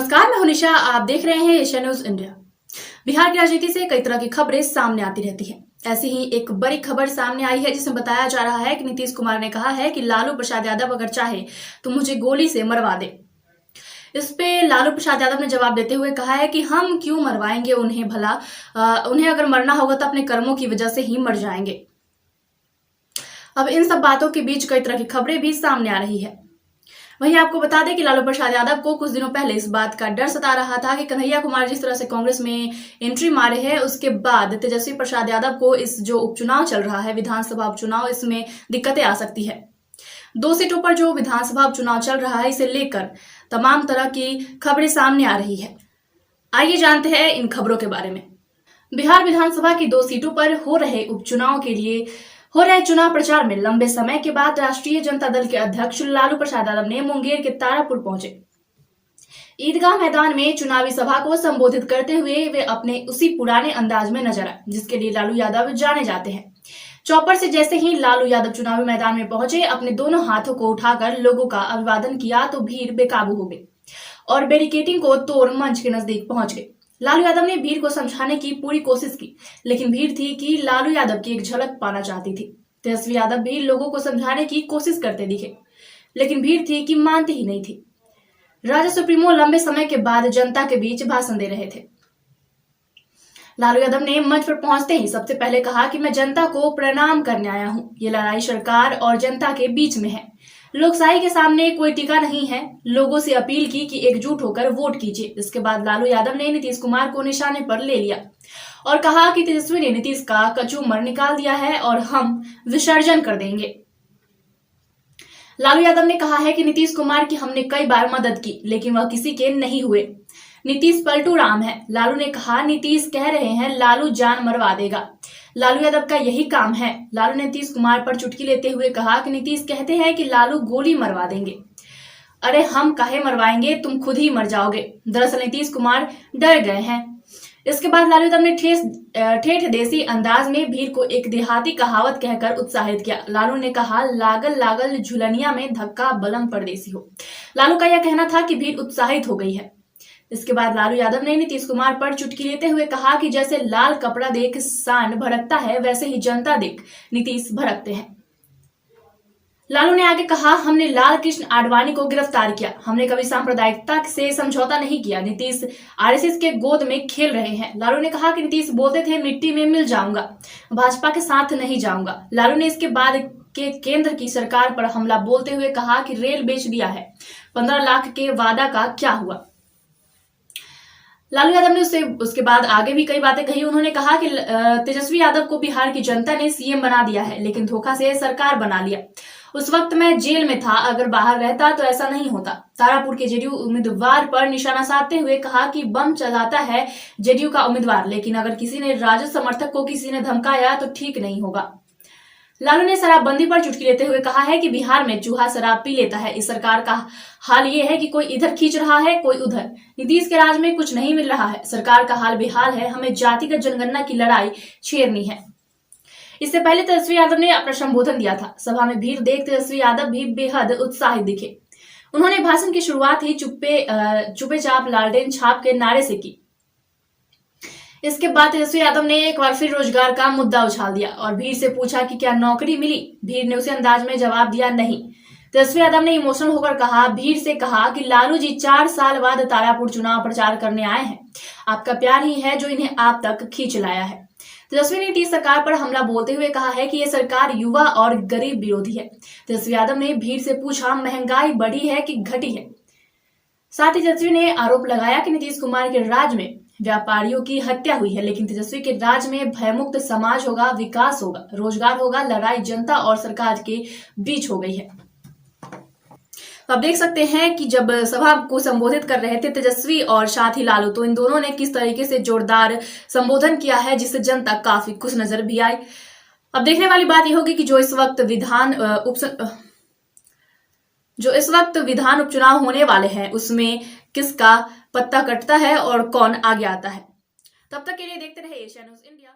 नमस्कार, मैं हूं निशा। आप देख रहे हैं एशिया न्यूज इंडिया। बिहार की राजनीति से कई तरह की खबरें सामने आती रहती हैं। ऐसी ही एक बड़ी खबर सामने आई है जिसमें बताया जा रहा है कि नीतीश कुमार ने कहा है कि लालू प्रसाद यादव अगर चाहे तो मुझे गोली से मरवा दे। इस पे लालू प्रसाद यादव ने जवाब देते हुए कहा है कि हम क्यों मरवाएंगे उन्हें, भला उन्हें अगर मरना होगा तो अपने कर्मों की वजह से ही मर जाएंगे। अब इन सब बातों के बीच कई तरह की खबरें भी सामने आ रही है। वहीं आपको बता दें कि लालू प्रसाद यादव को कुछ दिनों पहले इस बात का डर सता रहा था कि कन्हैया कुमार जिस तरह से कांग्रेस में एंट्री मारे हैं, उसके बाद तेजस्वी प्रसाद यादव को इस जो उपचुनाव चल रहा है, विधानसभा उपचुनाव, इसमें दिक्कतें आ सकती है। 2 सीटों पर जो विधानसभा उपचुनाव चल रहा है, इसे लेकर तमाम तरह की खबरें सामने आ रही है। आइए जानते हैं इन खबरों के बारे में। बिहार विधानसभा की 2 सीटों पर हो रहे उपचुनाव के लिए हो रहे चुनाव प्रचार में लंबे समय के बाद राष्ट्रीय जनता दल के अध्यक्ष लालू प्रसाद यादव ने मुंगेर के तारापुर पहुंचे। ईदगाह मैदान में चुनावी सभा को संबोधित करते हुए वे अपने उसी पुराने अंदाज में नजर आए जिसके लिए लालू यादव जाने जाते हैं। चौपर से जैसे ही लालू यादव चुनावी मैदान में पहुंचे, अपने दोनों हाथों को उठाकर लोगों का अभिवादन किया तो भीड़ बेकाबू हो गई और बैरिकेडिंग को तोड़ मंच के नजदीक पहुंच गए। लालू यादव ने भीड़ को समझाने की पूरी कोशिश की, लेकिन भीड़ थी कि लालू यादव की एक झलक पाना चाहती थी। तेजस्वी यादव भी लोगों को समझाने की कोशिश करते दिखे, लेकिन भीड़ थी कि मानती ही नहीं थी। राजा सुप्रीमो लंबे समय के बाद जनता के बीच भाषण दे रहे थे। लालू यादव ने मंच पर पहुंचते ही सबसे पहले कहा कि मैं जनता को प्रणाम करने आया हूं। ये लड़ाई सरकार और जनता के बीच में है। लोकशाही के सामने कोई टीका नहीं है। लोगों से अपील की कि एकजुट होकर वोट कीजिए। इसके बाद लालू यादव ने नीतीश कुमार को निशाने पर ले लिया और कहा कि तेजस्वी ने नीतीश का कचूमर निकाल दिया है और हम विसर्जन कर देंगे। लालू यादव ने कहा है कि नीतीश कुमार की हमने कई बार मदद की, लेकिन वह किसी के नहीं हुए। नीतीश पलटू राम है। लालू ने कहा, नीतीश कह रहे हैं लालू जान मरवा देगा। लालू यादव का यही काम है। लालू ने नीतीश कुमार पर चुटकी लेते हुए कहा कि नीतीश कहते हैं कि लालू गोली मरवा देंगे। अरे हम काहे मरवाएंगे, तुम खुद ही मर जाओगे। दरअसल नीतीश कुमार डर गए हैं। इसके बाद लालू यादव ने ठेठ देसी अंदाज में भीड़ को एक देहाती कहावत कहकर उत्साहित किया। लालू ने कहा, लागल लागल झुलनिया में धक्का बलम परदेसी हो। लालू का यह कहना था कि भीड़ उत्साहित हो गई है। इसके बाद लालू यादव ने नीतीश कुमार पर चुटकी लेते हुए कहा कि जैसे लाल कपड़ा देख सांड भड़कता है, वैसे ही जनता देख नीतीश भड़कते हैं। लालू ने आगे कहा, हमने लाल कृष्ण आडवाणी को गिरफ्तार किया। हमने कभी सांप्रदायिकता से समझौता नहीं किया। नीतीश आरएसएस के गोद में खेल रहे हैं। लालू ने कहा कि नीतीश बोलते थे मिट्टी में मिल जाऊंगा, भाजपा के साथ नहीं जाऊंगा। लालू ने इसके बाद के केंद्र की सरकार पर हमला बोलते हुए कहा कि रेल बेच दिया है, 15 लाख के वादा का क्या हुआ। लालू यादव ने उसके बाद आगे भी कई बातें कही। उन्होंने कहा कि तेजस्वी यादव को बिहार की जनता ने सीएम बना दिया है, लेकिन धोखा से सरकार बना लिया। उस वक्त मैं जेल में था, अगर बाहर रहता तो ऐसा नहीं होता। तारापुर के जेडीयू उम्मीदवार पर निशाना साधते हुए कहा कि बम चलाता है जेडीयू का उम्मीदवार, लेकिन अगर किसी ने राजद समर्थक को किसी ने धमकाया तो ठीक नहीं होगा। लालू ने शराबबंदी पर चुटकी लेते हुए कहा है कि बिहार में चूहा शराब पी लेता है। इस सरकार का हाल ये है कि कोई इधर खींच रहा है, कोई उधर। नीतीश के राज में कुछ नहीं मिल रहा है। सरकार का हाल बेहाल है। हमें जातिगत जनगणना की लड़ाई छेड़नी है। इससे पहले तेजस्वी यादव ने अपना संबोधन दिया था। सभा में भीड़ देख तेजस्वी यादव भी बेहद उत्साहित दिखे। उन्होंने भाषण की शुरुआत ही चुपे चाप लालटेन छाप के नारे से की। इसके बाद तेजस्वी यादव ने एक बार फिर रोजगार का मुद्दा उछाल दिया और भीड़ से पूछा कि क्या नौकरी मिली। भीड़ ने उसी अंदाज में जवाब दिया, नहीं। तेजस्वी यादव ने इमोशनल होकर भीड़ से कहा कि लालू जी 4 साल बाद तारापुर चुनाव प्रचार करने आए हैं। आपका प्यार ही है जो इन्हें आप तक खींच लाया है। तेजस्वी ने नीतीश सरकार पर हमला बोलते हुए कहा है कि यह सरकार युवा और गरीब विरोधी है। तेजस्वी यादव ने भीड़ से पूछा, महंगाई बढ़ी है कि घटी है। साथ ही तेजस्वी ने आरोप लगाया कि नीतीश कुमार के राज में व्यापारियों की हत्या हुई है, लेकिन तेजस्वी के राज में भयमुक्त समाज होगा, विकास होगा, रोजगार होगा। लड़ाई जनता और सरकार के बीच हो गई है। तो आप देख सकते हैं कि जब सभा को संबोधित कर रहे थे तेजस्वी और साथ ही लालू, तो इन दोनों ने किस तरीके से जोरदार संबोधन किया है, जिससे जनता काफी खुश नजर भी आई। अब देखने वाली बात यह होगी कि जो इस वक्त विधान उपचुनाव होने वाले हैं, उसमें किसका पत्ता कटता है और कौन आगे आता है। तब तक के लिए देखते रहे एशिया न्यूज इंडिया।